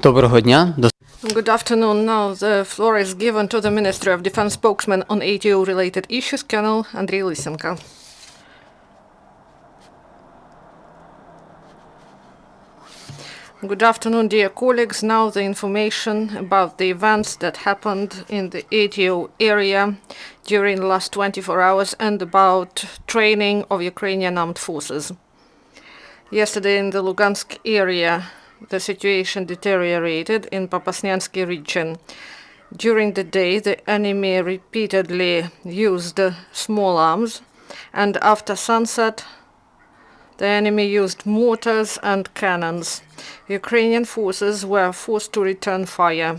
Доброго дня. Good afternoon. Now the floor is given to the Ministry of Defense spokesman on ATO-related issues, Colonel Andriy Lysenko. Good afternoon, dear colleagues. Now the information about the events that happened in the ATO area during the last 24 hours and about training of Ukrainian armed forces. Yesterday in the Lugansk area, the situation deteriorated in Popasnyansky region. During the day, the enemy repeatedly used small arms, and after sunset, the enemy used mortars and cannons. Ukrainian forces were forced to return fire.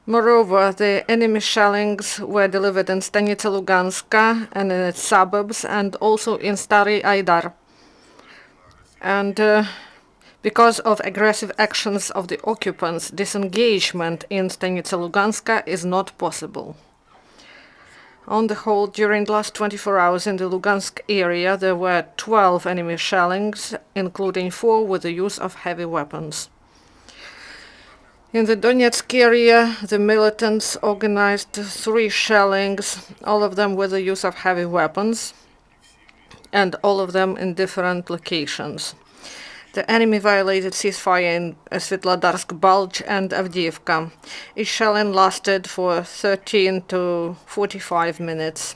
Moreover, the enemy shellings were delivered in Stanitsa Luganska and in its suburbs, and also in Stary Aidar. And because of aggressive actions of the occupants, disengagement in Stanitsa Luganska is not possible. On the whole, during the last 24 hours in the Lugansk area, there were 12 enemy shellings, including 4 with the use of heavy weapons. In the Donetsk area, the militants organized 3 shellings, all of them with the use of heavy weapons, and all of them in different locations. The enemy violated ceasefire in Svetlodarsk Bulge and Avdiivka. Each shelling lasted for 13 to 45 minutes.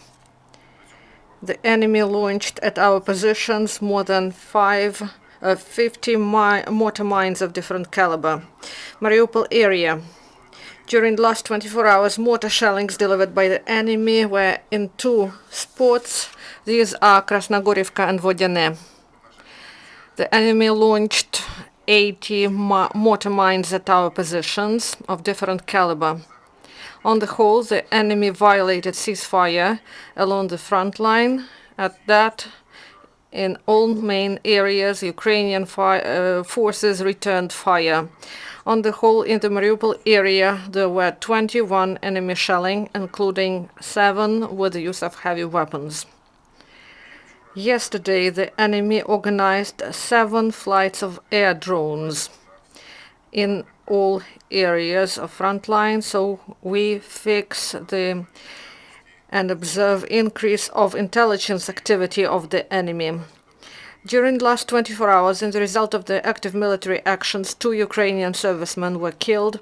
The enemy launched at our positions more than 50 mortar mines of different caliber. Mariupol area. During the last 24 hours, mortar shellings delivered by the enemy were in 2 spots. These are Krasnogorivka and Vodyane. The enemy launched 80 mortar mines at our positions of different caliber. On the whole, the enemy violated ceasefire along the front line. At that, in all main areas, Ukrainian forces returned fire. On the whole, in the Mariupol area, there were 21 enemy shelling, including 7 with the use of heavy weapons. Yesterday, the enemy organized 7 flights of air drones in all areas of front line, so we fix and observe increase of intelligence activity of the enemy. During the last 24 hours, in the result of the active military actions, 2 Ukrainian servicemen were killed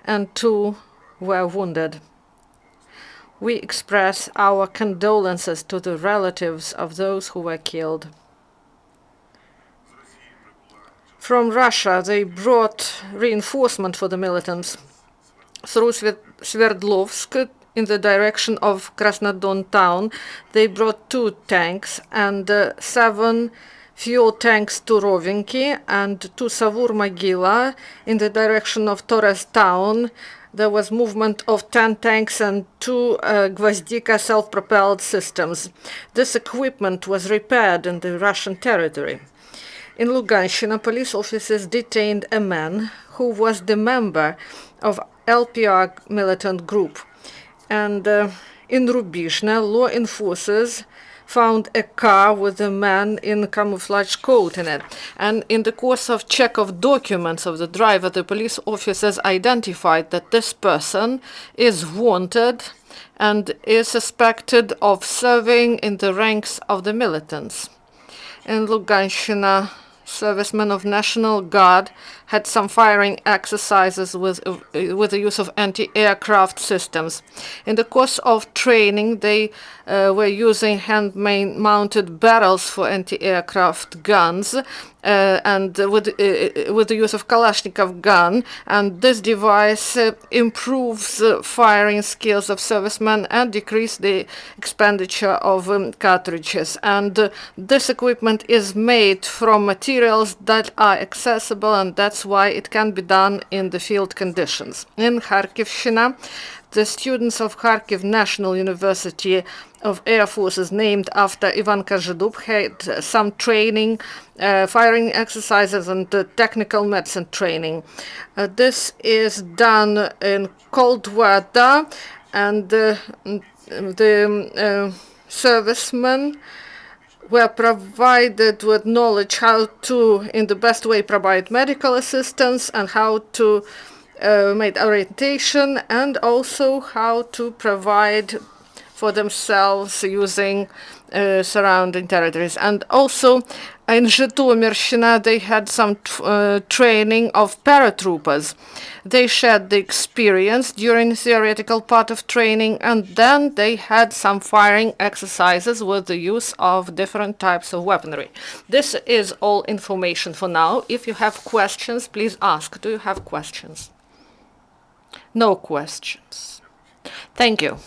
and 2 were wounded. We express our condolences to the relatives of those who were killed. From Russia, they brought reinforcement for the militants. Through Sverdlovsk, in the direction of Krasnodon town, they brought 2 tanks and 7 fuel tanks to Rovinki, and to Savur-Mogila in the direction of Torres town. There was movement of 10 tanks and 2 Gvozdika self-propelled systems. This equipment was repaired in the Russian territory. In Luganshina, police officers detained a man who was the member of LPR militant group. And in Rubizhne, law enforcers found a car with a man in camouflage coat in it. And in the course of check of documents of the driver, the police officers identified that this person is wanted and is suspected of serving in the ranks of the militants. In Luganshina, servicemen of National Guard had some firing exercises with the use of anti-aircraft systems. In the course of training, they were using hand-mounted barrels for anti-aircraft guns and with the use of Kalashnikov gun. And this device improves firing skills of servicemen and decreases the expenditure of cartridges. And this equipment is made from materials that are accessible, and that's why it can be done in the field conditions. In Kharkivshina, the students of Kharkiv National University of Air Forces, named after Ivan Kozhedub, had some training, firing exercises and technical medicine training. This is done in cold weather, and the servicemen were provided with knowledge how to, in the best way, provide medical assistance and how to make orientation, and also how to provide for themselves using surrounding territories. And also in Zhytomyr, they had some training of paratroopers. They shared the experience during the theoretical part of training, and then they had some firing exercises with the use of different types of weaponry. This is all information for now. If you have questions, please ask. Do you have questions? No questions. Thank you.